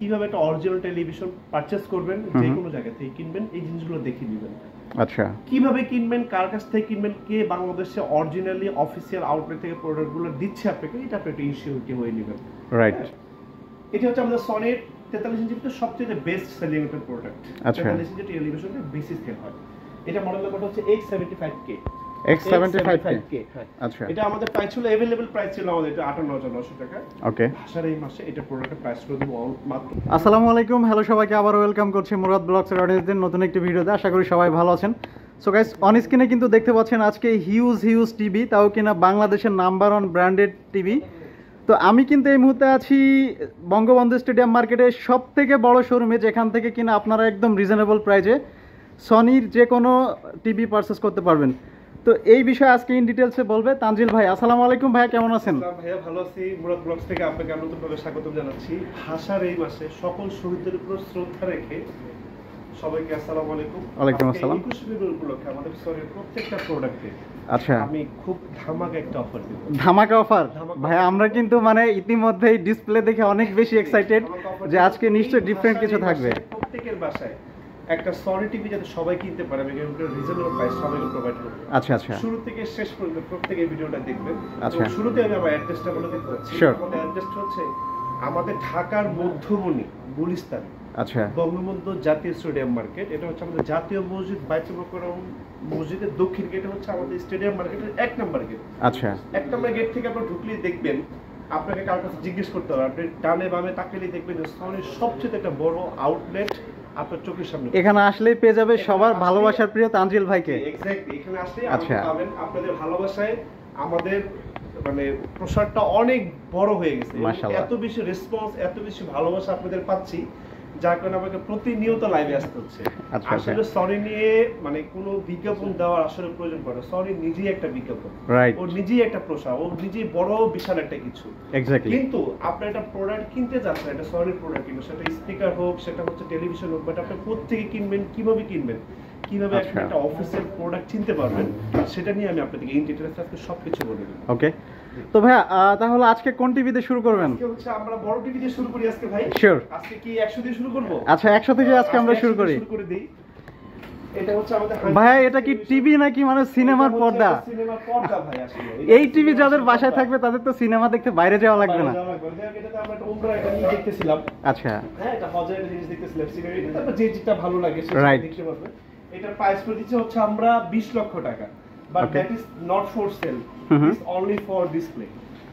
কিভাবে একটা original television purchase করবেন, যে কোনো জায়গা থেকে কিনবেন, এই জিনিসগুলো দেখিয়ে দিবেন। আচ্ছা, কিভাবে কিনবেন, কার কাছ থেকে কিনবেন, কে বাংলাদেশে অরিজিনালি অফিসিয়াল আউটলেট থেকে প্রোডাক্টগুলো দিচ্ছে আপনাকে, এটা আপনি একটা ইনসিওরিটি হয়ে নেবেন। রাইট। এটা হচ্ছে আমাদের সনির 43 ইঞ্চির ভিতরে সবচেয়ে বেস্ট সেলিং একটা প্রোডাক্ট। আচ্ছা, 43 ইঞ্চি টেলিভিশনে বেশি সেল হয়। এটা মডেল নাম্বার হচ্ছে X75K। X75K। হ্যাঁ, আচ্ছা, এটা আমাদের প্রাইস ছিল, अवेलेबल প্রাইস ছিল আমাদের এটা 58,900 টাকা। ওকে। ভাষার এই মাসে এটা প্রোডাক্টের প্রাইস করে দেব মাত্র। আসসালামু আলাইকুম, হ্যালো সবাইকে, আবার ওয়েলকাম করছি মুরাদ ব্লগসের অডিয়েন্সদের নতুন একটি ভিডিওতে। আশা করি সবাই ভালো আছেন। সো গাইস, অন স্ক্রিনে কিন্তু দেখতে পাচ্ছেন আজকে হিউজ টিভি, তাও কিনা বাংলাদেশের নাম্বার 1 ব্র্যান্ডেড টিভি। তো আমি কিন্তু এই মুহূর্তে আছি বঙ্গবন্ধু স্টেডিয়াম মার্কেটের সব থেকে বড় শোরুমে, যেখান থেকে কিনা আপনারা একদম রিজনেবল প্রাইসে সনির যে কোনো টিভি পারচেস করতে পারবেন। তো এই বিষয়ে আজকে ইন ডিটেলসে বলবে তানজিল ভাই। আসসালামু আলাইকুম ভাইয়া, কেমন আছেন? ভাইয়া ভালো আছি, মুরাদ ব্লগস থেকে আপনাকে নতুনভাবে স্বাগতম জানাচ্ছি। ভাষার এই মাসে সকল শহীদদের উপর শ্রদ্ধা রেখে সবাইকে আসসালামু আলাইকুম। ওয়ালাইকুম আসসালাম। 21 ফেব্রুয়ারি উপলক্ষে আমাদের সনির প্রত্যেকটা প্রোডাক্টে আচ্ছা, আমি খুব ধামাকা একটা অফার দেব। ধামাকা অফার ভাই, আমরা কিন্তু মানে ইতিমধ্যেই ডিসপ্লে দেখে অনেক বেশি এক্সাইটেড যে আজকে নিশ্চয়ই ডিফারেন্ট কিছু থাকবে। প্রত্যেকের বাসায় একটা সনি টিভি যাতে সবাই কিনতে পারে, আমি একটা রিজনেবল প্রাইস সবাইকে প্রোভাইড করব। আচ্ছা আচ্ছা, শুরু থেকে শেষ পর্যন্ত প্রত্যেক এই ভিডিওটা দেখবেন। আচ্ছা, শুরুতে আমি আমার অ্যাড্রেসটা বলে দিতে চাচ্ছি। আমাদের অ্যাড্রেসটা হচ্ছে আমাদের ঢাকার মধ্যমণি গুলিস্তান, আচ্ছা, বঙ্গবন্ধু জাতীয় স্টেডিয়াম মার্কেট। এটা হচ্ছে আমাদের জাতীয় মসজিদ বাইতুল মোকাররম মসজিদের দক্ষিণ গেটে হচ্ছে আমাদের স্টেডিয়াম মার্কেটের 1 নম্বর গেট। আচ্ছা, 1 নম্বর গেট থেকে আপনি ঢুকলেই দেখবেন, আপনাকে কার কাছে জিজ্ঞেস করতে হবে, আপনি ডানে বামে তাকালেই দেখবেন যে সনির সবচেয়ে একটা বড় আউটলেট আপনার চোখের সামনে। এখানে আসলেই পেয়ে যাবে সবার ভালোবাসার প্রিয় তানজিল ভাইকে। এক্স্যাক্টলি, এখানে আসলে আচ্ছা, আপনি পাবেন। আপনাদের ভালোবাসায় আমাদের মানে প্রসারটা অনেক বড় হয়ে গেছে। মাশাআল্লাহ, এত বেশি রেসপন্স, এত বেশি ভালোবাসা আপনাদের পাচ্ছি, যার কারণে আমাকে প্রতিনিয়ত লাইভে আসতে হচ্ছে। আচ্ছা, আসলে সনি নিয়ে মানে কোনো বিজ্ঞাপন দেওয়ার আসলে প্রয়োজন পড়ে। সনি নিজেই একটা বিজ্ঞাপন, রাইট, ও নিজেই একটা প্রসার, ও নিজেই বড় বিশাল একটা কিছু। এক্স্যাক্টলি। কিন্তু আপনি একটা প্রোডাক্ট কিনতে যাচ্ছেন, একটা সনির প্রোডাক্ট কিনবেন, সেটা স্পিকার হোক, সেটা হচ্ছে টেলিভিশন হোক, বাট আপনি কোত্থেকে কিনবেন, কিভাবে কিনবেন, কিভাবে আপনি একটা অফিসিয়াল প্রোডাক্ট চিনতে পারবেন, সেটা নিয়ে আমি আপনাদেরকে ইন ডিটেইলস আজকে সবকিছু বলে দেব। ওকে, তো ভাইয়া তাহলে আজকে কোন টিভিতে শুরু করবেন? আজকে হচ্ছে আমরা বড় টিভি দিয়ে শুরু করি আজকে ভাই। শিওর। আজকে কি 100 দিয়ে শুরু করব? আচ্ছা, 100 থেকে আজকে আমরা শুরু করি। এটা হচ্ছে আমাদের ভাইয়া, এটা কি টিভি নাকি মানে সিনেমার পর্দা? সিনেমার পর্দা ভাই। আসলে এই টিভি যাদের বাসায় থাকবে তাদের তো সিনেমা দেখতে বাইরে যাওয়া লাগবে না। এটাতে আমরা একটা উমরা এটা নিয়ে দেখতেছিলাম। আচ্ছা, হ্যাঁ, এটা হজের একটা জিনিস দেখতেছিলাম, সিনারি। তারপর যে যেটা ভালো লাগে সেটা দেখতে পারবে। এটার প্রাইস করে দিচ্ছে হচ্ছে আমরা 20 লক্ষ টাকা, but that is not for sale, it's only for display.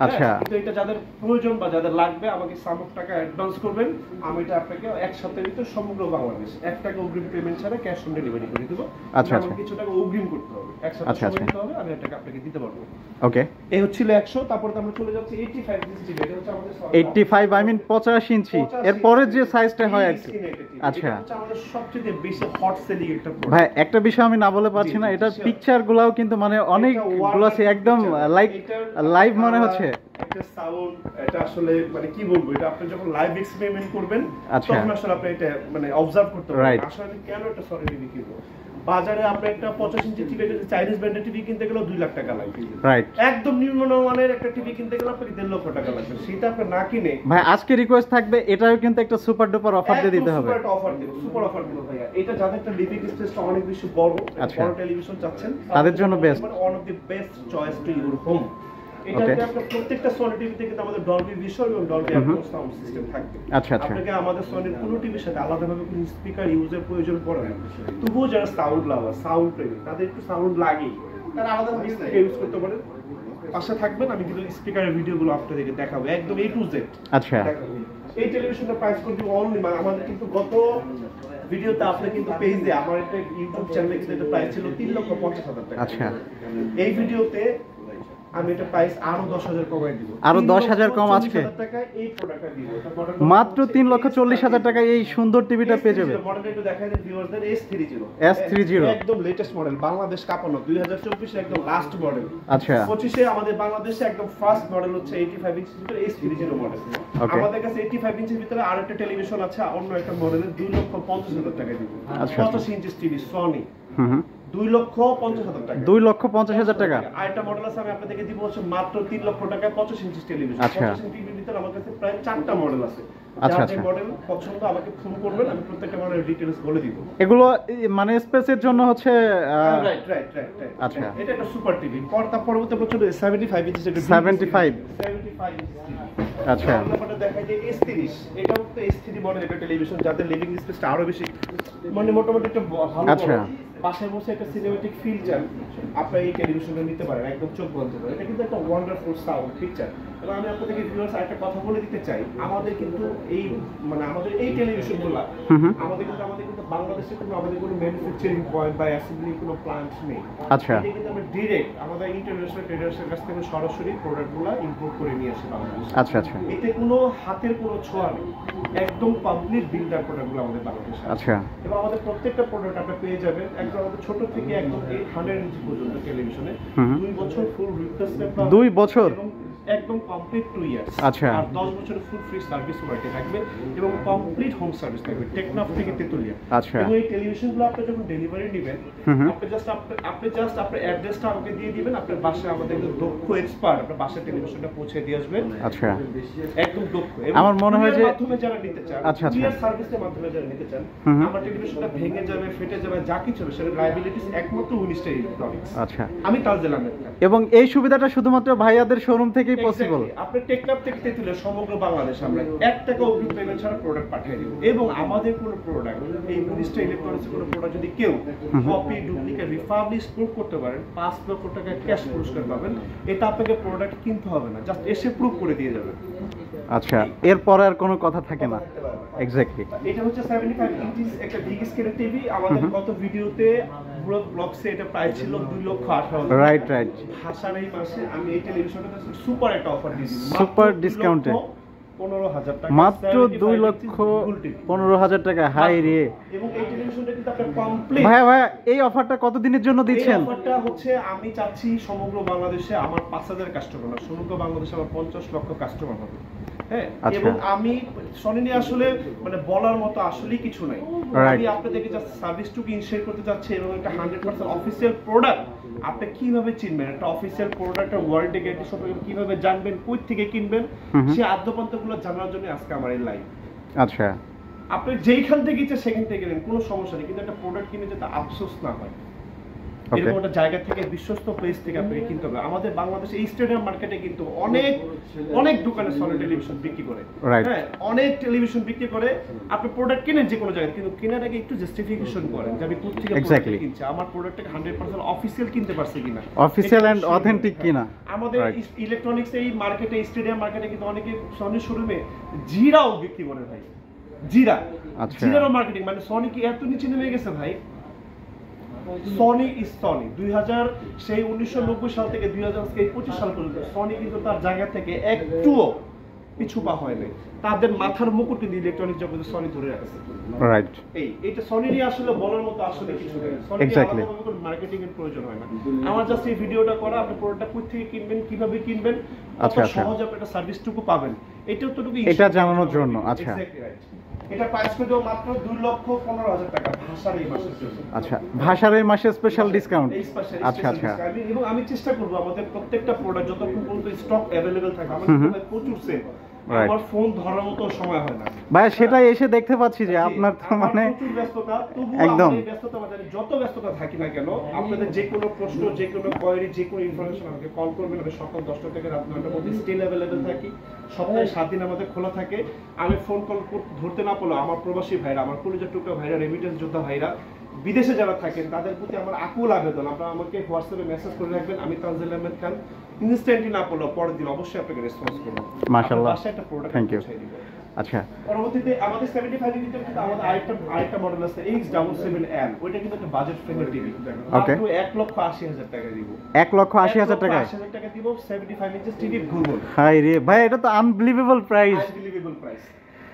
আচ্ছা, কিন্তু এটা যাদের প্রয়োজন বা যাদের লাগবে, আমাকে সামক টাকা অ্যাডভান্স করবেন, আমি এটা আপনাকে এক সপ্তাহের ভিতরে সমগ্র বাংলাদেশ 1 টাকা অগ্রিম পেমেন্ট ছাড়া ক্যাশ অন ডেলিভারি করে দেব। আচ্ছা আচ্ছা, কিছু টাকা অগ্রিম করতে হবে, এক সপ্তাহ সময় দিতে হবে, আমি এই টাকা আপনাকে দিতে পারবো। ওকে, এই হচ্ছিল 100। তারপর আমরা চলে যাচ্ছি 85 ইঞ্চি। এটা হচ্ছে আমাদের 85, আই মিন 85 ইঞ্চি। এরপরে যে সাইজটা হয় আর কি। আচ্ছা, এটা হচ্ছে আমাদের সবচেয়ে বেশি হট সেলিং একটা প্রোডাক্ট। ভাই, একটা বিষয় আমি না বলে পারছি না, এটার পিকচার গুলাও কিন্তু মানে অনেক গ্লোসি, একদম লাইক লাইভ মনে হচ্ছে। একটা সাউন্ড, এটা আসলে মানে কি বলবো, এটা আপনি যখন লাইভ এক্সপেরিমেন্ট করবেন তখন আসলে আপনি এটা মানে অবজার্ভ করতে পারবেন আসলে কেন একটা সনি টিভি কিনবো। বাজারে আপনি একটা 50 ইঞ্চি টিভি, একটা চাইনিজ ব্র্যান্ডের টিভি কিনতে গেলে 2 লাখ টাকা লাগবে। রাইট, একদম নিম্নমানের একটা টিভি কিনতে গেলে আপনাকে 1.5 লক্ষ টাকা লাগবে। সেটা আপনি না কিনে ভাই, আজকে রিকোয়েস্ট থাকবে এটাও কিন্তু একটা সুপার ডুপার অফার দিয়ে দিতে হবে। সুপার অফার দেব, সুপার অফার দেব ভাইয়া। এটা যাদের একটা লিভিং স্পেসটা অনেক বেশি বড়, বড় টেলিভিশন চাচ্ছেন, তাদের জন্য best, one of the best choice to your home. এটাতে আপনার প্রত্যেকটা সনি টিভিতে কিন্তু আমাদের ডলবি ভিশন এবং ডলবি অ্যাটমস সাউন্ড সিস্টেম থাকবে। আচ্ছা আচ্ছা, আপনাকে আমাদের সনির কোনো টিভির সাথে আলাদাভাবে কোনো স্পিকার ইউজের প্রয়োজন পড়ে না। তবুও যারা সাউন্ড লাভার, সাউন্ড প্রেমী, তাদের একটু সাউন্ড লাগেই, তারা আলাদাভাবে স্পিকার ইউজ করতে পারেন। পাশে থাকবেন, আমি কিন্তু স্পিকারের ভিডিওগুলো আপনাদেরকে দেখাবো একদম A to Z। আচ্ছা, এই টেলিভিশনটা প্রাইস করতে অনলি আমাদের কিন্তু গত ভিডিওতে আপনি কিন্তু পেজে আমার একটা ইউটিউব চ্যানেলে কিন্তু এটা প্রাইস ছিল 3,50,000 টাকা। আচ্ছা, এই ভিডিওতে আমি এটা প্রাইস আরো 10,000 কমাই দিব, আরো 10,000 কম আজকে টাকা এই প্রোডাক্টটা দিব। মাত্র 3,40,000 টাকা এই সুন্দর টিভিটা পেয়ে যাবে। মডেলটা একটু দেখাই দেন ভিউয়ারদের। S30 একদম লেটেস্ট মডেল, বাংলাদেশ কাঁপানো, 2024 এর একদম লাস্ট মডেল। আচ্ছা, 25 এ আমাদের বাংলাদেশে একদম ফার্স্ট মডেল হচ্ছে 85 ইঞ্চির ভিতরে S30 মডেল। আমাদের কাছে 85 ইঞ্চির ভিতরে আরেকটা টেলিভিশন আছে অন্য একটা মডেলের, 2,50,000 টাকা দিব। 85 ইঞ্চি টিভি সনি, 2,50,000 টাকা। 2,50,000 টাকা। আরেকটা মডেল আছে, আমি আপনাদেরকে দিব হচ্ছে মাত্র 3 লক্ষ টাকায় 25 ইঞ্চি টেলিভিশন। 25 ইঞ্চির ভিতরে আমার কাছে প্রায় 4টা মডেল আছে। আচ্ছা যাদের মডেল পছন্দ আমাকে ফোন করবেন, আমি প্রত্যেকটা মডেলের ডিটেইলস বলে দিব। এগুলো মানে স্পেসের জন্য হচ্ছে রাইট। আচ্ছা, এটা একটা সুপার টিভি। তার পরবর্তী বছর 75 ইঞ্চি একটা 75 ইঞ্চি টিভি। আচ্ছা, আমরা দেখাই যে S30, এটা হচ্ছে S3 মডেল একটা টেলিভিশন, যাদের লিভিং স্পেসটা আরো বেশি মানে মোটামুটি একটা ভালো আচ্ছা, পাশে বসে একটা সিনেমেটিক ফিল চান, আপনারা এই টেলিভিশনটা নিতে পারেন একদম চোখ বন্ধ করে। এটা কিন্তু একটা ওয়ান্ডারফুল সাউন্ড পিকচার। এবং আমি আপনাদেরকে ভিউয়ার্স একটা কথা বলে দিতে চাই, আমাদের কিন্তু এই মানে আমাদের এই টেলিভিশনগুলো আমাদের কিন্তু বাংলাদেশে আমাদের কোনো ম্যানুফ্যাকচারিং পয়েন্ট বা অ্যাসেম্বলি কোনো প্ল্যান্ট নেই। আচ্ছা, এটা কিন্তু আমরা ডিরেক্ট আমাদের ইন্টারন্যাশনাল ট্রেডার্সের কাছ থেকে সরাসরি প্রোডাক্টগুলো ইম্পোর্ট করে নিয়ে আসি বাংলাদেশে। আচ্ছা, এতে কোনো হাতের কোনো ছোঁয়া নেই, একদম কমপ্লিট বিল্ডার প্রোডাক্টগুলো আমাদের বাংলাদেশে। আচ্ছা, এবং আমাদের প্রত্যেকটা প্রোডাক্ট আপনি পেয়ে যাবেন একদম আমাদের ছোট থেকে একদম 100 ইঞ্চি পর্যন্ত টেলিভিশনে 2 বছর ফুল রিপ্লেসমেন্ট, 2 বছর একদম কমপ্লিট 2 ইয়ার্স। আচ্ছা, আর 10 বছরের ফুল ফ্রি সার্ভিস ওয়ারেন্টি থাকবে এবং কমপ্লিট হোম সার্ভিস থাকবে টেকনাফ থেকে তেতুলিয়া। আচ্ছা, এবং এই টেলিভিশনগুলো আপনি যখন ডেলিভারি নেবেন, আপনি জাস্ট আপনার অ্যাড্রেসটা আমাকে দিয়ে দিবেন, আপনার বাসায় আমাদের দক্ষ এক্সপার্ট আপনার বাসায় টেলিভিশনটা পৌঁছে দিয়ে আসবে। আচ্ছা, একদম দক্ষ। আমার মনে হয় যে মাধ্যমে যারা নিতে চান, আচ্ছা, কুরিয়ার সার্ভিসের মাধ্যমে যারা নিতে চান, আমার টেলিভিশনটা ভেঙে যাবে, ফেটে যাবে, যা কিছু হবে সেটা লায়াবিলিটিস একমাত্র উনিশটা ইলেকট্রনিক্স। আচ্ছা, আমি তাজেল আহমেদ। এবং এই সুবিধাটা শুধুমাত্র ভাইয়াদের শোরুম থেকেই পসিবল। আপনি টেকনাফ থেকে তেতুলিয়া সমগ্র বাংলাদেশ আমরা 1 টাকা অগ্রিম পেমেন্ট ছাড়া প্রোডাক্ট পাঠিয়ে দিব। এবং আমাদের কোনো প্রোডাক্ট এই উনিশটা ইলেকট্রনিক্সের কোনো প্রোডাক্ট যদি কেউ কপি, ডুপ্লিকেট, রিফাবলিশ প্রুফ করতে পারেন, 5 লক্ষ টাকা ক্যাশ পুরস্কার পাবেন। এটা আপনাকে প্রোডাক্ট কিনতে হবে না, জাস্ট এসে প্রুফ করে দিয়ে যাবেন। আচ্ছা, এরপর আর কোনো কথা থাকে না। এক্স্যাক্টলি, এটা হচ্ছে 75 ইঞ্চি একটা বিগ স্ক্রিনের টিভি। আমাদের গত ভিডিওতে পুরো ব্লগসে এটা প্রাইস ছিল 2,18,000। রাইট। ভাষার এই মাসে আমি এই টেলিভিশনটা সুপার একটা অফার দিয়েছি, সুপার ডিসকাউন্টে 15,000 টাকা, মাত্র 2,15,000 টাকা। হাই রে! এবং এই টেলিভিশনটা কিন্তু আপনি কমপ্লিট ভাইয়া এই অফারটা কতদিনের জন্য দিচ্ছেন? এই অফারটা হচ্ছে আমি চাচ্ছি সমগ্র বাংলাদেশে আমার 5,000 কাস্টমার না, সমগ্র বাংলাদেশে আমার 50 লক্ষ কাস্টমার হবে। হ্যাঁ, এবং আমি সনি নিয়ে আসলে মানে বলার মতো আসলেই কিছু নাই। আমি আপনাদেরকে জাস্ট সার্ভিসটুকু ইনশিওর করতে চাচ্ছি এবং একটা 100% অফিসিয়াল প্রোডাক্ট আপনি কিভাবে চিনবেন, একটা অফিসিয়াল প্রোডাক্টের ওয়ারেন্টি গ্যারান্টি সম্পর্কে কিভাবে জানবেন, কই থেকে কিনবেন, সেই আদ্যপান্তগুলো জানার জন্য আজকে আমার এই লাইভ। আচ্ছা, আপনি যেইখান থেকে ইচ্ছে সেখান থেকে কিনেন, কোনো সমস্যা নেই, কিন্তু একটা প্রোডাক্ট কিনে যাতে আফসোস না হয়, এরকম একটা জায়গা থেকে বিশ্বস্ত প্লেস থেকে আপনাকে কিনতে হবে। আমাদের বাংলাদেশে এই স্টেডিয়াম মার্কেটে কিন্তু অনেক দোকানে সনি টেলিভিশন বিক্রি করে, হ্যাঁ অনেক টেলিভিশন বিক্রি করে। আপনি প্রোডাক্ট কিনেন যে কোনো জায়গায়, কিন্তু কেনার আগে একটু জাস্টিফিকেশন করেন যে আমি কোথা থেকে প্রোডাক্ট কিনছি, আমার প্রোডাক্টটাকে 100% অফিসিয়াল কিনতে পারছি কিনা, অফিসিয়াল এন্ড অথেন্টিক কিনা। আমাদের ইলেকট্রনিক্স এই মার্কেটে, স্টেডিয়াম মার্কেটে কিন্তু অনেকে সনি শোরুমে জিরাও বিক্রি করে ভাই, জিরারও মার্কেটিং, মানে সনি কি এত নিচে নেমে গেছে ভাই। Sony is Sony. 1990 সাল থেকে 2025 সাল পর্যন্ত সনি কিন্তু তার জায়গা থেকে একটুও পিছু পা হয়নি। তাদের মাথার মুকুট কিন্তু ইলেকট্রনিক জগতে সনি ধরে রাখছে। রাইট, এইটা সনি নিয়ে আসলে বলার মতো আসলে কিছু নেই। সনি আলাদাভাবে কোনো মার্কেটিং এর প্রয়োজন হয় না। আমার জাস্ট এই ভিডিওটা করা, আপনি প্রোডাক্টটা কোথা থেকে কিনবেন, কিভাবে কিনবেন, কত সহজে আপনি একটা সার্ভিসটুকু পাবেন, এটা জানানোর জন্য। আচ্ছা, এটা প্রাইস করব মাত্র 2,15,000 টাকা ভাষার এই মাসের জন্য। আচ্ছা, ভাষার এই মাসে স্পেশাল ডিসকাউন্ট। আচ্ছা, এবং আমি চেষ্টা করব আমাদের প্রত্যেকটা প্রোডাক্ট যতক্ষণ পর্যন্ত স্টক अवेलेबल থাকে, আমাদের প্রচুর সেল, আমার ফোন ধরার মতো সময় হয় না ভাই, সেটাই এসে দেখতে পাচ্ছি যে আপনার তো মানে প্রচুর ব্যস্ততা। তবুও একদম ব্যস্ততা মানে যত ব্যস্ততা থাকি না কেন, আপনাদের যে কোনো প্রশ্ন, যে কোনো কোয়েরি, যে কোনো ইনফরমেশন আমাকে কল করবেন। আমি সকাল 10টা থেকে রাত 9টার মধ্যে স্টিল अवेलेबल থাকি, সপ্তাহে 7 দিন আমাদের খোলা থাকে। আমি ফোন কল ধরতে না পারলেও আমার প্রবাসী ভাইরা, আমার কলিজার টুকরা ভাইরা, রেমিটেন্স যোদ্ধা ভাইরা, বিদেশে যারা থাকেন, তাদের প্রতি আমার আকুল আবেদন, আপনারা আমাকে হোয়াটসঅ্যাপে মেসেজ করে রাখবেন। আমি তানজিল আহমেদ খান ইনস্ট্যান্টলি না পড়লেও পরের দিন অবশ্যই আপনাকে রেসপন্স করব। মাশাআল্লাহ, একটা প্রোডাক্ট থ্যাংক ইউ। আচ্ছা, পরবর্তীতে আমাদের 75 এর ভিতরে কিন্তু আমাদের আরেকটা মডেল আছে X77L, ওইটা কিন্তু একটা বাজেট ফ্রেন্ডলি টিভি। মাত্র 1,80,000 টাকা দিব। 1,80,000 টাকা? 1,80,000 টাকা দিব 75 ইঞ্চি টিভি ঘুরবো। হাই রে ভাই, এটা তো আনবিলিভেবল প্রাইস। Unbelievable price.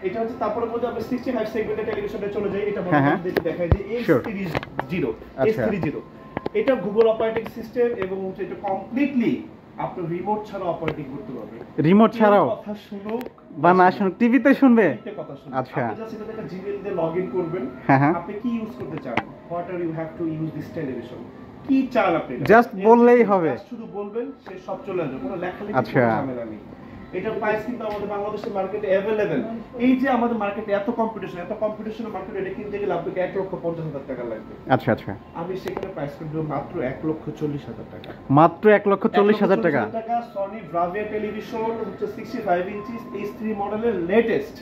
এটা হচ্ছে তারপরে মধ্যে আমরা 65 সেগমেন্টের টেলিভিশনে চলে যাই। এটা মডেল দেখাই যে S30। এটা গুগল অপারেটিং সিস্টেম এবং এটা কমপ্লিটলি আপনি রিমোট ছাড়া অপারেটিং করতে পারবেন। রিমোট ছাড়াও কথা শুনুক বা না শুনুক, টিভিতে শুনবে, টিভিতে কথা শুনবে। আচ্ছা, আপনি জাস্ট এটা জিমেইল দিয়ে লগইন করবেন। আপনি কি ইউজ করতে চান, what are you have to use this television, কি চান আপনি জাস্ট বললেই হবে, শুধু বলবেন, সে সব চলে আসবে, কোনো লেখালেখি কোনো ঝামেলা নেই। এটার প্রাইস কিন্তু আমাদের বাংলাদেশের মার্কেটে অ্যাভেলেবেল। এই যে আমাদের মার্কেটে এত কম্পিটিশনের মার্কেটে এটা কিনতে গেলে আপনাকে 1,50,000 টাকা লাগবে। আচ্ছা আচ্ছা, আমি সেখানে প্রাইস করে দেব মাত্র 1,40,000 টাকা। মাত্র 1,40,000 টাকা। সনি ব্রাভিয়া টেলিভিশন হচ্ছে 65 ইঞ্চি H3 মডেলের লেটেস্ট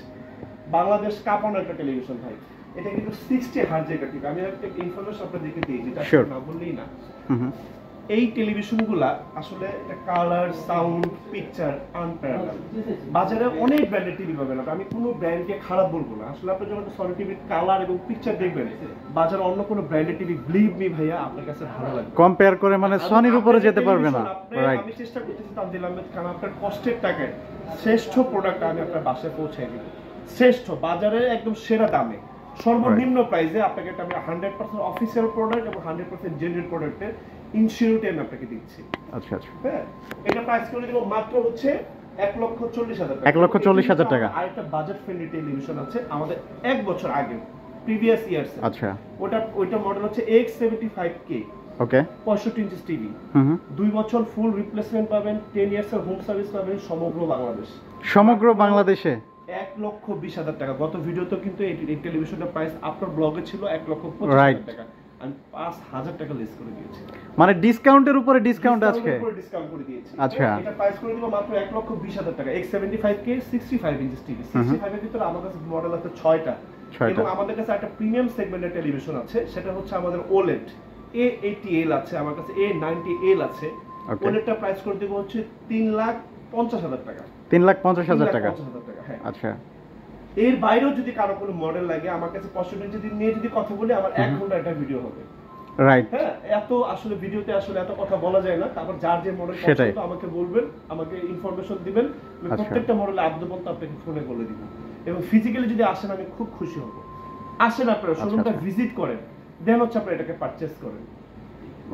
বাংলাদেশ কাঁপানো একটা টেলিভিশন ভাই। এটা কিন্তু 60 হার্জ এর টিভি। আমি একটা ইনফরমেশন আপনাদেরকে দিই যেটা না বললেই না। এই টেলিভিশনগুলা আসলে একটা কালার, সাউন্ড, পিকচার আনপ্যারালাল। বাজারে অনেক ব্র্যান্ডের টিভি পাবেন, আমি কোনো ব্র্যান্ডকে খারাপ বলবো না। আসলে আপনি যখন সনি টিভির কালার এবং পিকচার দেখবেন, বাজারে অন্য কোনো ব্র্যান্ডের টিভি বিলিভ মি ভাইয়া আপনার কাছে ভালো লাগবে। কম্পেয়ার করে মানে সনির উপরে যেতে পারবে না। রাইট। আমি চেষ্টা করতেছি তানজিল আহমেদ খান আপনার কষ্টের টাকায় শ্রেষ্ঠ প্রোডাক্ট আমি আপনার বাসায় পৌঁছাই দিব। শ্রেষ্ঠ বাজারে একদম সেরা দামে সর্বনিম্ন প্রাইসে আপনাকে এটা আমি 100% অফিসিয়াল প্রোডাক্ট এবং 100% জেনুইন প্রোডাক্টের ইনসিওরিটি আমি আপনাকে দিচ্ছি। আচ্ছা আচ্ছা, হ্যাঁ, এটা প্রাইস করে দিব মাত্র হচ্ছে 1,40,000 টাকা। 1,40,000 টাকা। আরেকটা বাজেট ফ্রেন্ডলি টেলিভিশন আছে আমাদের 1 বছর আগে, প্রিভিয়াস ইয়ার্স। আচ্ছা, ওইটা মডেল হচ্ছে X75K। ওকে, 65 ইঞ্চি টিভি। 2 বছর ফুল রিপ্লেসমেন্ট পাবেন, 10 ইয়ার্স এর হোম সার্ভিস পাবেন সমগ্র বাংলাদেশ। সমগ্র বাংলাদেশে 1,20,000 টাকা। গত ভিডিওতে কিন্তু এই টেলিভিশনটার প্রাইস আপনার ব্লগে ছিল 1,25,000 টাকা। আমি 5,000 টাকা লেস করে দিয়েছি। মানে ডিসকাউন্টের উপরে ডিসকাউন্ট আছে। ডিসকাউন্ট করে দিয়েছি। আচ্ছা, এটা প্রাইস করে দিব মাত্র 1,20,000 টাকা। X75K 65 inch TV. 65 এর ভিতরে আমাদের কাছে মডেল আছে 6টা। এবং আমাদের কাছে একটা প্রিমিয়াম সেগমেন্টের টেলিভিশন আছে, সেটা হচ্ছে আমাদের OLED A80L আছে, আমার কাছে A90L আছে। OLEDটা প্রাইস করে দিব হচ্ছে 3,50,000 টাকা। 3,50,000 টাকা। হ্যাঁ। আচ্ছা, এর বাইরেও যদি কারো কোনো মডেল লাগে আমার কাছে পসিবল যদি নিয়ে যদি কথা বলি আমার 1 ঘন্টা একটা ভিডিও হবে। রাইট। হ্যাঁ, এত আসলে ভিডিওতে আসলে এত কথা বলা যায় না। তারপর যার যে মডেল পছন্দ আমাকে বলবেন, আমাকে ইনফরমেশন দিবেন, আমি প্রত্যেকটা মডেলে আদ্যবন্ত আপনাকে ফোনে বলে দিব। এবং ফিজিক্যালি যদি আসেন আমি খুব খুশি হব। আসেন আপনারা শোরুমটা ভিজিট করেন, দেন হচ্ছে আপনারা এটাকে পারচেজ করেন।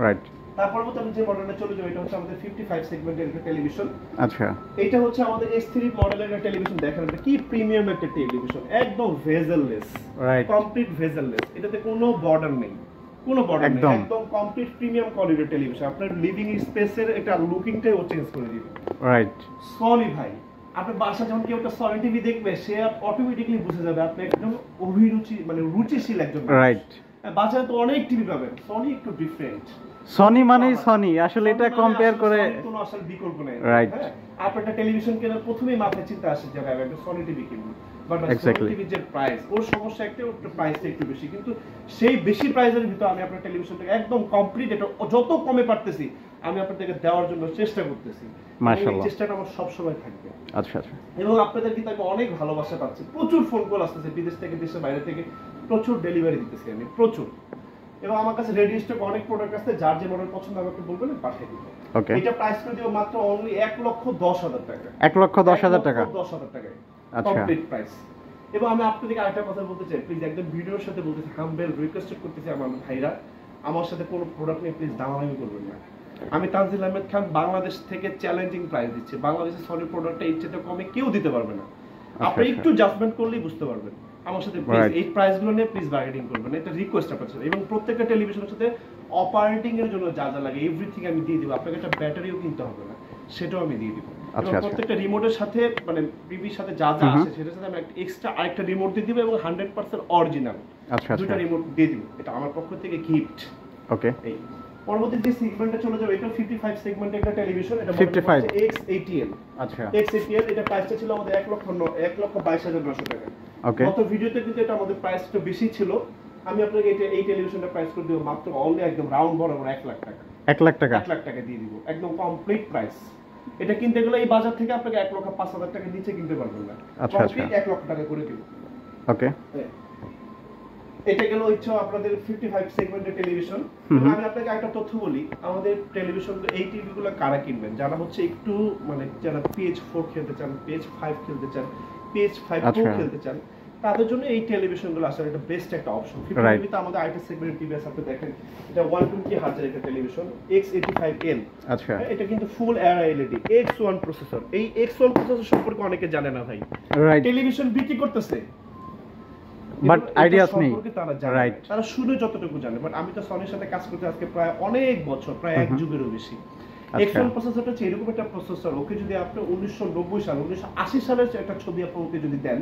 রাইট। তারপর মতো আমি যে মডেলটা চলে যাব, এটা হচ্ছে আমাদের 55 সেগমেন্টের একটা টেলিভিশন। আচ্ছা, এটা হচ্ছে আমাদের S3 মডেলের একটা টেলিভিশন। দেখেন এটা কি প্রিমিয়াম একটা টেলিভিশন, একদম ভেজেললেস। Right, complete bezel-less. এটাতে কোনো বর্ডার নেই, কোনো বর্ডার নেই, একদম কমপ্লিট প্রিমিয়াম কোয়ালিটির টেলিভিশন। আপনার লিভিং স্পেসের একটা লুকিংটাই ও চেঞ্জ করে দিবে। রাইট। সনি ভাই, আপনার বাসা যখন কেউ একটা সনি টিভি দেখবে, সে অটোমেটিক্যালি বুঝে যাবে আপনি একদম অভিরুচি মানে রুচিশীল একজন। রাইট। বাজারে তো অনেক টিভি পাবেন, সনি একটু ডিফারেন্ট। সনি মানেই সনি, আসলে এটা কম্পেয়ার করে কোনো আসলে বিকল্প নাই। রাইট। আপনার একটা টেলিভিশন কেনার প্রথমেই মাথায় চিন্তা আসে যে আমি একটা সনি টিভি কিনবো, বাট সনি টিভির যে প্রাইস, ওর সমস্যা একটা, ওর প্রাইসটা একটু বেশি। কিন্তু সেই বেশি প্রাইসের ভিতর আমি আপনার টেলিভিশনটাকে একদম কমপ্লিট, এটা যত কমে পারতেছি আমি আপনাদেরকে দেওয়ার জন্য চেষ্টা করতেছি। মাশাআল্লাহ, এই চেষ্টাটা আমার সব সময় থাকবে। আচ্ছা আচ্ছা। এবং আপনাদের কিন্তু আমি অনেক ভালোবাসা পাচ্ছি, প্রচুর ফোন কল আসতেছে বিদেশ থেকে, দেশের বাইরে থেকে, প্রচুর ডেলিভারি দিতেছি আমি, প্রচুর। এবং আমার কাছে রেডি স্টক অনেক প্রোডাক্ট আছে, যার যে মডেল পছন্দ আমাকে বলবেন আমি পাঠিয়ে দিব। ওকে, এটা প্রাইস করে দিব মাত্র অনলি 1,10,000 টাকা। 1,10,000 টাকা। 1,10,000 টাকায় আচ্ছা, কমপ্লিট প্রাইস। এবং আমি আপনাদেরকে আরেকটা কথা বলতে চাই, প্লিজ একদম ভিডিওর সাথে বলতেছি, হাম্বল রিকোয়েস্ট করতেছি আমার ভাইরা, আমার সাথে কোনো প্রোডাক্ট নিয়ে প্লিজ দামাদামি করবেন না। আমি তানজিল আহমেদ খান বাংলাদেশ থেকে চ্যালেঞ্জিং প্রাইস দিচ্ছি। বাংলাদেশের সনি প্রোডাক্টটা এর চেয়ে কমে কেউ দিতে পারবে না। আপনি একটু জাজমেন্ট করলেই বুঝতে পারবেন। আমার সাথে প্লিজ এই প্রাইসগুলো নিয়ে প্লিজ বার্গেনিং করবেন, এটা রিকোয়েস্ট আপনার সাথে। এবং প্রত্যেকটা টেলিভিশনের সাথে অপারেটিং এর জন্য যা যা লাগে এভরিথিং আমি দিয়ে দিব। আপনাকে একটা ব্যাটারিও কিনতে হবে না, সেটাও আমি দিয়ে দিব। এবং প্রত্যেকটা রিমোটের সাথে মানে টিভির সাথে যা যা আছে সেটার সাথে আমি একটা এক্সট্রা আরেকটা রিমোট দিয়ে দিব এবং 100% অরিজিনাল দুটো রিমোট দিয়ে দিব। এটা আমার পক্ষ থেকে গিফট। ওকে, এই পরবর্তী যে সেগমেন্টে চলে যাবে, এটা 55 সেগমেন্টের একটা টেলিভিশন। এটা 55 X80L। আচ্ছা, X80L এটা প্রাইসটা ছিল আমাদের 1,22,900 টাকা। ওকে, গত ভিডিওতে কিন্তু এটা আমাদের প্রাইসটা বেশি ছিল। আমি আপনাকে এই টেলিভিশনটা প্রাইস করে দেব মাত্র অনলি একদম রাউন্ড বরাবর 1 লাখ টাকা। 1 লাখ টাকা, 1 লাখ টাকা দিয়ে দিব, একদম কমপ্লিট প্রাইস। এটা কিনতে গেলে এই বাজার থেকে আপনাকে 1,05,000 টাকা নিচে কিনতে পারবেন না। আচ্ছা আচ্ছা, 1 লাখ টাকা করে দিব। ওকে, এটা গেল হচ্ছে আপনাদের 55 সেগমেন্টের টেলিভিশন। আমি আপনাকে একটা তথ্য বলি, আমাদের টেলিভিশন এই টিভি গুলো কারা কিনবেন, যারা হচ্ছে একটু মানে যারা PS4 খেলতে চান, PS5 খেলতে চান, PS5 Pro খেলতে চান, তাদের জন্য এই টেলিভিশন গুলো আসলে একটা বেস্ট একটা অপশন। 55 তে আমাদের আইটি সেগমেন্টের টিভি আছে, আপনি দেখেন এটা 120 হার্জের একটা টেলিভিশন X85L। আচ্ছা, এটা কিন্তু ফুল এআই এলইডি X1 প্রসেসর। এই X1 প্রসেসর সম্পর্কে অনেকে জানে না ভাই। রাইট, টেলিভিশন বিক্রি করতেছে বাট আইডিয়াস নেই। রাইট, তারা শুনে যতটুকু জানে। বাট আমি তো সনির সাথে কাজ করতে আজকে প্রায় অনেক বছর, প্রায় 1 যুগেরও বেশি। এক্সন প্রসেসরটা হচ্ছে এরকম একটা প্রসেসর, ওকে যদি আপনি 1990 সাল 1980 সালের একটা ছবি আপনি ওকে যদি দেন,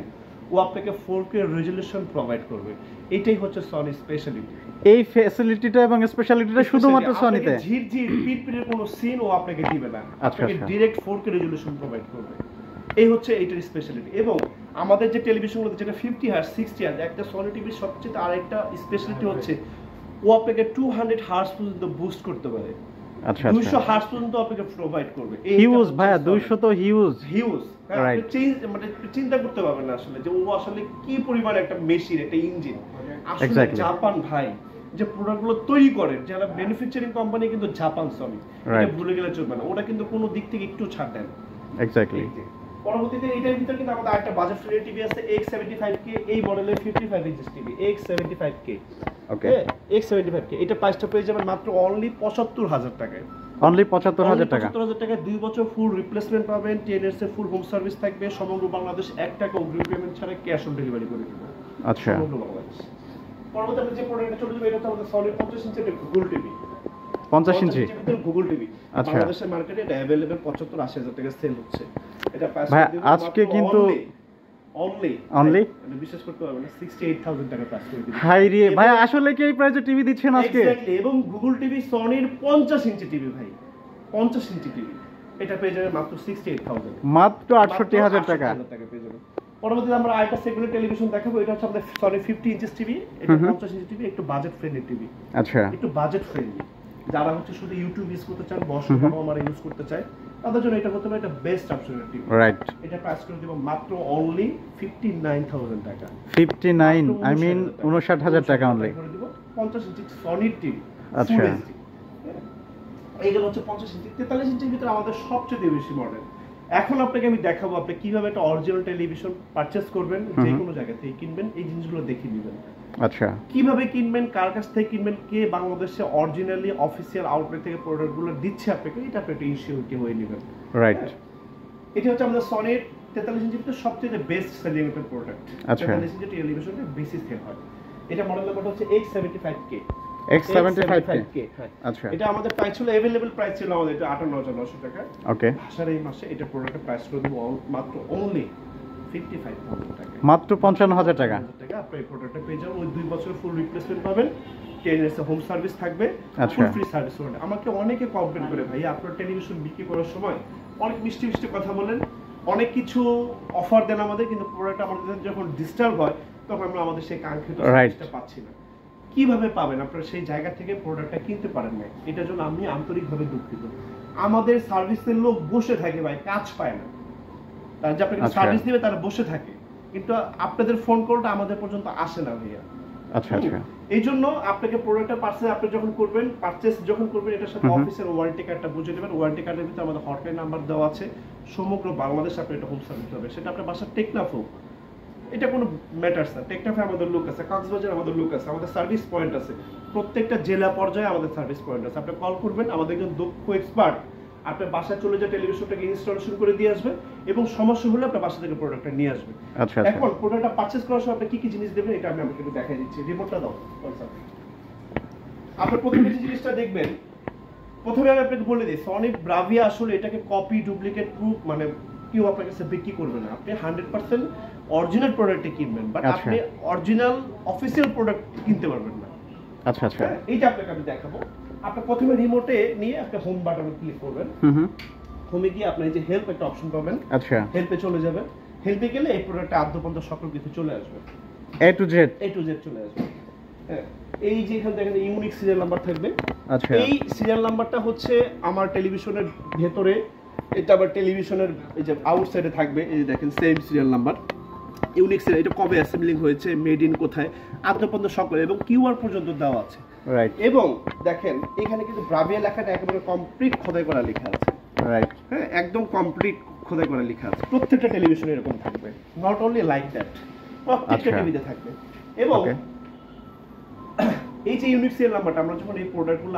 ও আপনাকে 4K রেজোলিউশন প্রোভাইড করবে। এটাই হচ্ছে সনি স্পেশালিটি। এই ফ্যাসিলিটিটা এবং স্পেশালিটিটা শুধুমাত্র সনিতে। ঝিরঝির পিটপিটের কোনো সিন ও আপনাকে দিবে না, আপনাকে ডাইরেক্ট 4K রেজোলিউশন প্রোভাইড করবে। এই হচ্ছে এইটার স্পেশালিটি। এবং আমাদের যে টেলিভিশনগুলো যেটা 50 হার্জ 60 হার্জ, একটা সনি টিভির সবচেয়ে আরেকটা স্পেশালিটি হচ্ছে ও আপনাকে 200 হার্জ পর্যন্ত বুস্ট করতে পারে। আচ্ছা 200 হার্জ পর্যন্ত আপনাকে প্রোভাইড করবে। হিউজ ভাইয়া, 200 তো হিউজ। আপনি মানে চিন্তা করতে পারবেন না আসলে যে ও আসলে কি পরিমাণ একটা মেশিন, একটা ইঞ্জিন। আসলে জাপান ভাই যে প্রোডাক্টগুলো তৈরি করে, যারা ম্যানুফ্যাকচারিং কোম্পানি কিন্তু জাপান সনি, এটা ভুলে গেলে চলবে না। ওরা কিন্তু কোনো দিক থেকে একটু ছাড় দেন। এক্স্যাক্টলি। পরবর্তীতে এটার ভিতর কিন্তু আমাদের আরেকটা বাজেট ফ্রেন্ডলি টিভি আছে, X75K, এই মডেলের 55 ইঞ্চি টিভি X75K। ওকে, X75K এটা প্রাইসটা পেয়ে যাবেন মাত্র অনলি ৭৫,০০০ টাকায়। অনলি ৭৫,০০০ টাকা। ৭৫,০০০ টাকায় 2 বছর ফুল রিপ্লেসমেন্ট পাবেন, 10 ইয়ার্স এর ফুল হোম সার্ভিস থাকবে, সমগ্র বাংলাদেশ 1 টাকা অগ্রিম পেমেন্ট ছাড়া ক্যাশ অন ডেলিভারি করে দিব। আচ্ছা, সমগ্র বাংলাদেশ। পরবর্তী আমরা যে প্রোডাক্টটা চলে যাবে, এটা হচ্ছে আমাদের সনি 50 ইঞ্চি গুগল টিভি। 50 ইঞ্চি গুগল টিভি আচ্ছা, বাংলাদেশের মার্কেটে এটা अवेलेबल ৭৫-৮০,০০০ টাকা সেল হচ্ছে। এটা প্রাইস ভাই আজকে কিন্তু অনলি বিশেষ করতে পারবেন না 68,000 টাকা প্রাইস করে দিবেন। হাই রে ভাই, আসলে কি এই প্রাইসে টিভি দিচ্ছেন আজকে? এক্স্যাক্টলি। এবং গুগল টিভি সনির 50 ইঞ্চি টিভি ভাই, 50 ইঞ্চি টিভি এটা পেয়ে যাবেন মাত্র 68,000, মাত্র ৬৮,০০০ টাকা পেয়ে যাবেন। পরবর্তীতে আমরা আরেকটা সেগমেন্ট টেলিভিশন দেখাবো, এটা হচ্ছে আমাদের সনি 50 ইঞ্চি টিভি। এটা 50 ইঞ্চি টিভি, একটু বাজেট ফ্রেন্ডলি টিভি। আচ্ছা, একটু বাজেট ফ্রেন্ডলি, যারা হচ্ছে শুধু ইউটিউব ইউজ করতে চান, বসে বাবা মারা ইউজ করতে চায়, তাদের জন্য এটা হতে পারে একটা বেস্ট অপশন টিভি। রাইট। এটা প্রাইস করে দিব মাত্র অনলি 59,000 টাকা। 59 আই মিন 59,০০০ টাকা অনলি করে দিব 50 ইঞ্চি সনি টিভি। আচ্ছা, এইগুলো হচ্ছে 50 ইঞ্চি। 43 ইঞ্চির ভিতরে আমাদের সবচেয়ে বেশি মডেল। এখন আপনাকে আমি দেখাবো আপনি কিভাবে একটা অরিজিনাল টেলিভিশন পারচেজ করবেন, যে কোনো জায়গা থেকে কিনবেন, এই জিনিসগুলো দেখিয়ে দিবেন। আচ্ছা, কিভাবে কিনবেন, কার কাছ থেকে কিনবেন, কে বাংলাদেশে অরিজিনালি অফিসিয়াল আউটলেট থেকে প্রোডাক্টগুলো দিচ্ছে আপনাকে, এটা আপনি একটা ইনশিওরিটি হয়ে নেবেন। রাইট। এটা হচ্ছে আমাদের সনির 43 ইঞ্চির ভিতরে সবচেয়ে বেস্ট সেলিং একটা প্রোডাক্ট। আচ্ছা, 43 ইঞ্চি টেলিভিশনটা বেশি সেল হয়। এটা মডেল নাম্বারটা হচ্ছে X75K। X75K আচ্ছা, এটা আমাদের প্রাইস ছিল अवेलेबल প্রাইস ছিল আমাদের এটা ৫৮,৯০০ টাকা। ওকে, ভাষার এই মাসে এটা প্রোডাক্টের প্রাইস করে দেব মাত্র অনলি 55,000 টাকা, মাত্র ৫৫,০০০ টাকা। আপনি এই প্রোডাক্টটা পেয়ে যাবেন। ওই 2 বছর ফুল রিপ্লেসমেন্ট পাবেন, 10 ইয়ার্স হোম সার্ভিস থাকবে, ফুল ফ্রি সার্ভিস হবে। আমাকে অনেকে কমপ্লেইন করে, ভাই আপনার টেলিভিশন বিক্রি করার সময় অনেক মিষ্টি মিষ্টি কথা বলেন, অনেক কিছু অফার দেন আমাদের, কিন্তু প্রোডাক্ট আমাদের যখন ডিস্টার্ব হয় তখন আমরা আমাদের সেই কাঙ্ক্ষিত সার্ভিসটা পাচ্ছি না। কিভাবে পাবেন? আপনারা সেই জায়গা থেকে প্রোডাক্টটা কিনতে পারেন না, এটার জন্য আমি আন্তরিকভাবে দুঃখিত। আমাদের সার্ভিসের লোক বসে থাকে ভাই, কাজ পায় না। তারা যে আপনাকে সার্ভিস দিবে তারা বসে থাকে, কিন্তু আপনাদের ফোন কলটা আমাদের পর্যন্ত আসে না ভাইয়া। আচ্ছা আচ্ছা, এই জন্য আপনাকে প্রোডাক্টটা পারচেজ আপনি যখন করবেন, এটার সাথে অফিসের ওয়ারেন্টি কার্ডটা বুঝে নেবেন। ওয়ারেন্টি কার্ডের ভিতরে আমাদের হটলাইন নাম্বার দেওয়া আছে, সমগ্র বাংলাদেশ আপনি এটা হোম সার্ভিস হবে। সেটা আপনার বাসার টেকনাফ হোক, এটা কোনো ম্যাটারস না। টেকনাফে আমাদের লোক আছে, কক্সবাজার আমাদের লোক আছে, আমাদের সার্ভিস পয়েন্ট আছে, প্রত্যেকটা জেলা পর্যায়ে আমাদের সার্ভিস পয়েন্ট আছে। আপনি কল করবেন, আমাদের একজন দক্ষ এক্সপার্ট আপনার বাসায় চলে যায়, টেলিভিশনটাকে ইনস্টলেশন করে দিয়ে আসবে এবং সমস্যা হলে আপনার বাসা থেকে প্রোডাক্টটা নিয়ে আসবে। আচ্ছা, এখন প্রোডাক্টটা পারচেজ করার সময় আপনি কি কি জিনিস দেবেন এটা আমি আপনাকে একটু দেখাই দিচ্ছি। রিমোটটা দাও। আপনি প্রথমে যে জিনিসটা দেখবেন, প্রথমে আমি আপনাকে বলে দিই, সনি ব্রাভিয়া আসলে এটাকে কপি ডুপ্লিকেট প্রুফ মানে কেউ আপনার কাছে বিক্রি করবে না। আপনি 100% অরিজিনাল প্রোডাক্টই কিনবেন, বাট আপনি অরিজিনাল অফিসিয়াল প্রোডাক্ট কিনতে পারবেন না। আচ্ছা আচ্ছা, এইটা আপনাকে আমি দেখাবো। আপনি প্রথমে রিমোটে নিয়ে একটা হোম বাটনে ক্লিক করবেন। হোমে গিয়ে আপনি এই যে হেল্প একটা অপশন পাবেন। আচ্ছা, হেল্পে চলে যাবেন। হেল্পে গেলে এই প্রোডাক্টটা আদ্যপন্ত সকল কিছু চলে আসবে, A to Z চলে আসবে। হ্যাঁ, এই যে এখানে দেখেন ইউনিক সিরিয়াল নাম্বার থাকবে। আচ্ছা, এই সিরিয়াল নাম্বারটা হচ্ছে আমার টেলিভিশনের ভেতরে, এটা আবার টেলিভিশনের এই যে আউটসাইডে থাকবে। এই যে দেখেন same serial number, unique serial, এটা কবে অ্যাসেম্বলিং হয়েছে, মেড ইন কোথায়, আদ্যপন্ত সকল, এবং কিউআর পর্যন্ত দেওয়া আছে। রাইট। এবং দেখেন এখানে কিন্তু ব্রাভিয়া লেখাটা একেবারে কমপ্লিট খোদাই করা লেখা আছে। রাইট, হ্যাঁ, একদম কমপ্লিট খোদাই করা লেখা আছে। প্রত্যেকটা টেলিভিশনে এরকম থাকবে, নট অনলি লাইক দ্যাট, প্রত্যেকটা টিভিতে থাকবে। এবং এই যে ইউনিক সিরিয়াল নাম্বারটা আমরা যখন এই প্রোডাক্টগুলো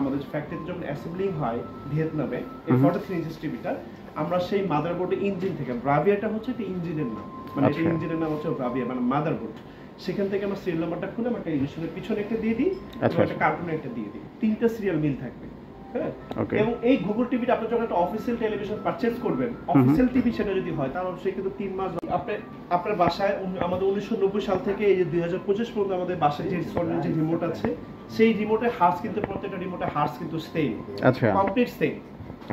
আমাদের ফ্যাক্টরিতে যখন অ্যাসেম্বলিং হয় ভিয়েতনামে, এই 43 ইঞ্চি টিভিটা আমরা সেই মাদারবোর্ডে ইঞ্জিন থেকে, ব্রাভিয়াটা হচ্ছে একটা ইঞ্জিনের নাম, মানে এই ইঞ্জিনের নাম হচ্ছে ব্রাভিয়া মানে মাদারবোর্ড, সেখান থেকে আমরা সিরিয়াল নাম্বারটা খুলে আমরা টেলিভিশনের পিছনে একটা দিয়ে দিই, একটা কার্টুনে একটা দিয়ে দিই, 3টা সিরিয়াল মিল থাকবে। হ্যাঁ এবং এই গুগল টিভিটা আপনি যখন একটা অফিসিয়াল টেলিভিশন পারচেজ করবেন, অফিসিয়াল টিভি সেটা যদি হয় তাহলে অবশ্যই কিন্তু 3 মাস আপনার বাসায় আমাদের 1990 সাল থেকে এই যে 2025 পর্যন্ত আমাদের বাসায় যে সনির যে রিমোট আছে সেই রিমোটের হার্স কিন্তু প্রত্যেকটা রিমোটের হার্স কিন্তু সেম, আচ্ছা কমপ্লিট সেম।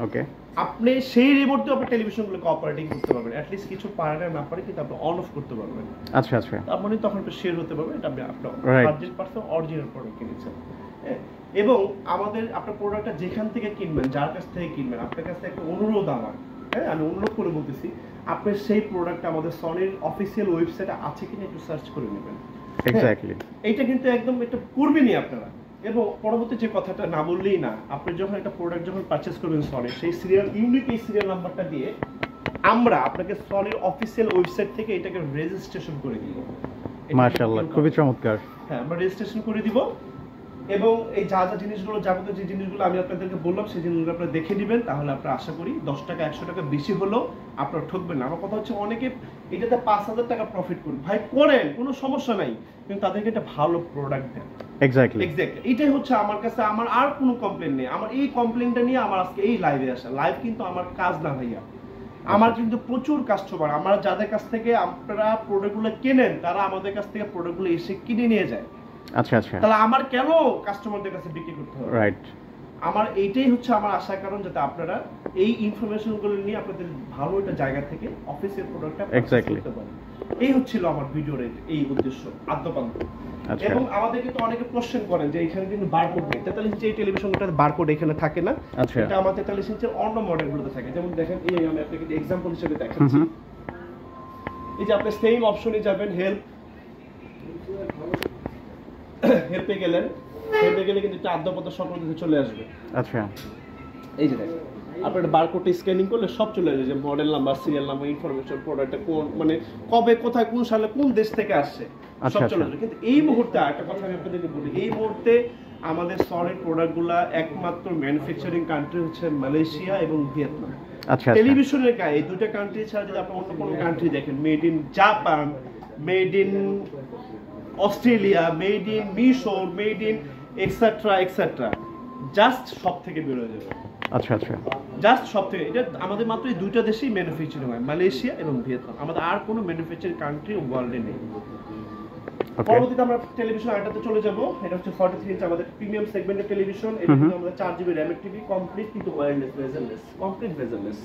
ওকে, আপনি সেই রিমোট দিয়ে আপনি টেলিভিশনগুলোকে অপারেটিং করতে পারবেন, অ্যাট লিস্ট কিছু পারে না পারে কিন্তু আপনি অন অফ করতে পারবেন। আচ্ছা আচ্ছা, আপনি তখন একটু শেয়ার হতে পারবেন, এটা আপনি আপনার 100% অরিজিনাল প্রোডাক্ট কিনেছেন। এবং আমাদের আপনার প্রোডাক্টটা যেখান থেকে কিনবেন, যার কাছ থেকে কিনবেন, আপনার কাছে একটা অনুরোধ আমার, হ্যাঁ আমি অনুরোধ করে বলতেছি, আপনি সেই প্রোডাক্টটা আমাদের সনির অফিসিয়াল ওয়েবসাইটে আছে কিনা একটু সার্চ করে নেবেন। এক্স্যাক্টলি, এইটা কিন্তু একদম এটা করবেনই আপনারা। এবং পরবর্তী যে কথাটা না বললেই না, আপনি যখন একটা প্রোডাক্ট যখন পারচেজ করবেন সনি, সেই সিরিয়াল ইউনিক এই সিরিয়াল নাম্বারটা দিয়ে আমরা আপনাকে সনির অফিসিয়াল ওয়েবসাইট থেকে এটাকে রেজিস্ট্রেশন করে দিব। মাশাআল্লাহ, খুবই চমৎকার। হ্যাঁ, আমরা রেজিস্ট্রেশন করে দিব এবং এই যা যা জিনিসগুলো, যাবতীয় যে জিনিসগুলো আমি আপনাদেরকে বললাম সেই জিনিসগুলো আপনারা দেখে নেবেন, তাহলে আপনারা আশা করি 10 টাকা 100 টাকা বেশি হলেও আপনারা ঠকবেন না। আমার কথা হচ্ছে অনেকে এটাতে 5000 টাকা প্রফিট করুন, ভাই করেন, কোনো সমস্যা নাই, কিন্তু তাদেরকে একটা ভালো প্রোডাক্ট দেন। এক্স্যাক্টলি, এটাই হচ্ছে আমার কাছে, আমার আর কোনো কমপ্লেইন নেই। আমার এই কমপ্লেইনটা নিয়ে আমার আজকে এই লাইভে আসা। লাইভ কিন্তু আমার কাজ না ভাইয়া, আমার কিন্তু প্রচুর কাস্টমার, আমরা যাদের কাছ থেকে আপনারা প্রোডাক্টগুলো কেনেন তারা আমাদের কাছ থেকে প্রোডাক্টগুলো এসে কিনে নিয়ে যায়। আচ্ছা আচ্ছা, তাহলে আমার কেন কাস্টমারদের কাছে বিক্রি করতে হবে? রাইট, আমার এইটাই হচ্ছে আমার আশার কারণ, যাতে আপনারা এই ইনফরমেশনগুলো নিয়ে আপনাদের ভালো একটা জায়গা থেকে অফিসিয়াল প্রোডাক্টটা পারচেজ করতে পারেন। এই হচ্ছিল আমার ভিডিওর এই উদ্দেশ্য আদ্যপান্ত। এবং আমাদের কিন্তু অনেকে কোশ্চেন করেন যে এখানে কিন্তু বারকোড নেই, 43 ইঞ্চি এই টেলিভিশনটার বারকোড এখানে থাকে না, এটা আমার 43 ইঞ্চির অন্য মডেলগুলোতে থাকে। যেমন দেখেন, এই আমি আপনাকে এক্সাম্পল হিসেবে দেখাচ্ছি, এই যে আপনি সেম অপশনে যাবেন, হেল্পে গেলেন, হেল্পে গেলে কিন্তু একটা আদ্যপত্র সকল কিছু চলে আসবে। আচ্ছা, এই যে দেখেন, আপনার বারকোডটা স্ক্যানিং করলে সব চলে আসবে, যে model number, serial number, information, প্রোডাক্টটা কোন, মানে কবে, কোথায়, কোন সালে, কোন দেশ থেকে আসছে, সব চলে আসবে। কিন্তু এই মুহূর্তে একটা কথা আমি আপনাদেরকে বলি, এই মুহূর্তে আমাদের সনির প্রোডাক্টগুলো একমাত্র ম্যানুফ্যাকচারিং কান্ট্রি হচ্ছে মালয়েশিয়া এবং ভিয়েতনাম। আচ্ছা, টেলিভিশনের গায়ে এই দুটো কান্ট্রি ছাড়া যদি আপনি অন্য কোনো কান্ট্রি দেখেন, made in Japan, made in Australia, made in মিশর, made in etcetera etcetera, just সব থেকে বের হয়ে যাবে। আচ্ছা আচ্ছা, জাস্ট সব থেকে, এটা আমাদের মাত্র এই দুইটা দেশেই ম্যানুফ্যাকচারিং হয়, মালয়েশিয়া এবং ভিয়েতনাম। আমাদের আর কোনো ম্যানুফ্যাকচারিং কান্ট্রি ওয়ার্ল্ডে নেই। পরবর্তীতে আমরা টেলিভিশন আইটাতে চলে যাব। এটা হচ্ছে 43 ইঞ্চ আমাদের প্রিমিয়াম সেগমেন্টের টেলিভিশন। এটা কিন্তু আমাদের 4GB র‍্যামের টিভি, কমপ্লিট কিন্তু wireless, bezel-less, complete bezel-less,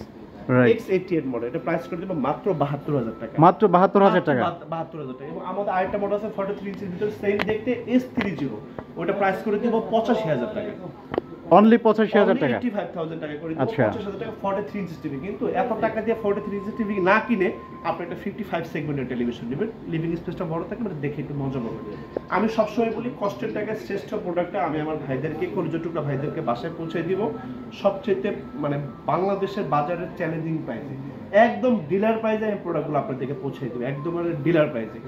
X88 model. এটা প্রাইস করে দেব মাত্র 72000 টাকা। মাত্র 72000 টাকা, 72000 টাকা। এবং আমাদের আরেকটা মডেল আছে 43 ইঞ্চির ভিতরে, সেম দেখতে, S30, ওটা প্রাইস করে দেব 85000 টাকা। অনলি 85000 টাকা, 85000 টাকা করে দেব। 85000 টাকা 43 ইঞ্চি টিভি। কিন্তু এত টাকা দিয়ে 43 ইঞ্চি টিভি না কিনে আপনি একটা 55 সেগমেন্টের টেলিভিশন নেবেন, লিভিং স্পেসটা বড় থাকে, মানে দেখে একটু মজা পাবেন। আমি সবসময় বলি, কষ্টের টাকায় শ্রেষ্ঠ প্রোডাক্টটা আমি আমার ভাইদেরকে, কলিজার টুকরা ভাইদেরকে বাসায় পৌঁছে দিব সবচেয়ে, মানে বাংলাদেশের বাজারের চ্যালেঞ্জিং প্রাইসে, একদম ডিলার প্রাইসে আমি প্রোডাক্টগুলো আপনাদেরকে পৌঁছে দিব, একদম ডিলার প্রাইসে।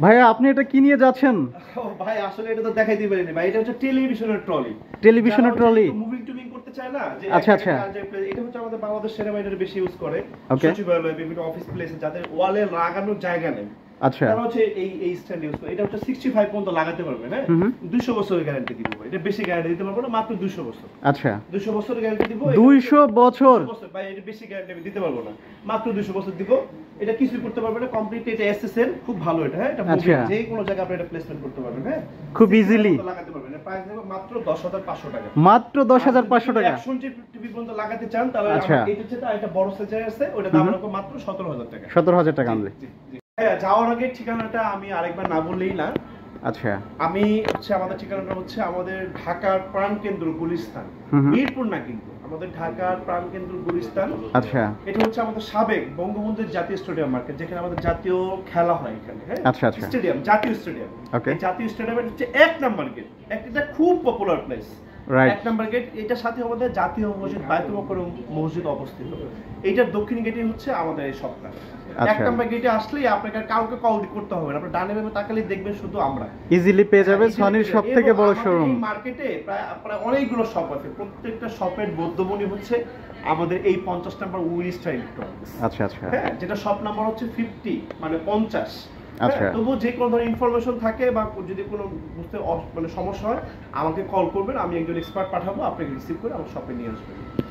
ভাইয়া, আপনি এটা কি নিয়ে যাচ্ছেন? ভাই আসলে এটা তো দেখাই দিবেন না ভাই, এটা হচ্ছে টেলিভিশনের ট্রলি। টেলিভিশনের ট্রলি মুভিং টুভিং করতে চায় না, যে আচ্ছা আচ্ছা, এটা হচ্ছে আমাদের বাংলাদেশ সেনাবাহিনীর বেশি ইউজ করে, সচিবালয়, বিভিন্ন অফিস প্লেসে যাদের ওয়ালে লাগানোর জায়গা নেই, আচ্ছা, তারা হচ্ছে এই স্ট্যান্ড ইউজ করে। এটা হচ্ছে 65 পর্যন্ত লাগাতে পারবে, হ্যাঁ, 200 বছরের গ্যারান্টি দিব। এটা বেশি গ্যারান্টি দিতে পারবো না, মাত্র 200 বছর। আচ্ছা, 200 বছরের গ্যারান্টি দিব। 200 বছর ভাই, এটা বেশি গ্যারান্টি আমি দিতে পারবো না, মাত্র 200 বছর দিব। এটা কিছু করতে পারবে না, কমপ্লিট এটা এসএসএল, খুব ভালো এটা, হ্যাঁ, এটা যে কোনো জায়গায় আপনি এটা প্লেসমেন্ট করতে পারবেন, হ্যাঁ, খুব ইজিলি লাগাতে পারবেন। প্রাইস দেব মাত্র 10500 টাকা, মাত্র 10500 টাকা। 100 টিভি পর্যন্ত লাগাতে চান তাহলে এটা হচ্ছে, এটা বড় সাইজের আছে, ওটা দাম রাখো মাত্র 17000 টাকা। 17000 টাকা আনলে। হ্যাঁ, যাওয়ার আগে ঠিকানাটা আমি আরেকবার না বললেই না। আচ্ছা, আমি হচ্ছে, আমাদের ঠিকানাটা হচ্ছে আমাদের ঢাকার প্রাণকেন্দ্র গুলিস্তান, মিরপুর না, কিন্তু আমাদের ঢাকার প্রাণকেন্দ্র গুলিস্তান। আচ্ছা, এটা হচ্ছে আমাদের সাবেক বঙ্গবন্ধু জাতীয় স্টেডিয়াম মার্কেট, যেখানে আমাদের জাতীয় খেলা হয় এখানে, হ্যাঁ, আচ্ছা আচ্ছা, স্টেডিয়াম, জাতীয় স্টেডিয়াম। এই জাতীয় স্টেডিয়ামের হচ্ছে 1 নাম্বার গেট, একটা খুব পপুলার প্লেস, 1 নাম্বার গেট। এটার সাথে আমাদের জাতীয় মসজিদ, বায়তুল মোকাররম মসজিদ অবস্থিত। এইটার দক্ষিণ গেটে হচ্ছে আমাদের এই শপটা। 1 নাম্বার গেটে আসলেই আপনাকে কাউকে কল করতে হবে না, আপনি ডানে বামে তাকালেই দেখবেন শুধু আমরা, ইজিলি পেয়ে যাবেন সনির সবথেকে বড় শোরুম। এই মার্কেটে প্রায় অনেকগুলো শপ আছে, প্রত্যেকটা শপের মধ্যমণি হচ্ছে আমাদের এই 50 নাম্বার উইস্টার ইলেকট্রনিক্স। আচ্ছা আচ্ছা, হ্যাঁ, যেটা শপ নাম্বার হচ্ছে 50, মানে 50। আচ্ছা, তবুও যে কোনো ধরনের ইনফরমেশন থাকে বা যদি কোনো বুঝতে মানে সমস্যা হয় আমাকে কল করবেন, আমি একজন এক্সপার্ট পাঠাবো, আপনাকে রিসিভ করে আমার শপে নিয়ে আসবেন।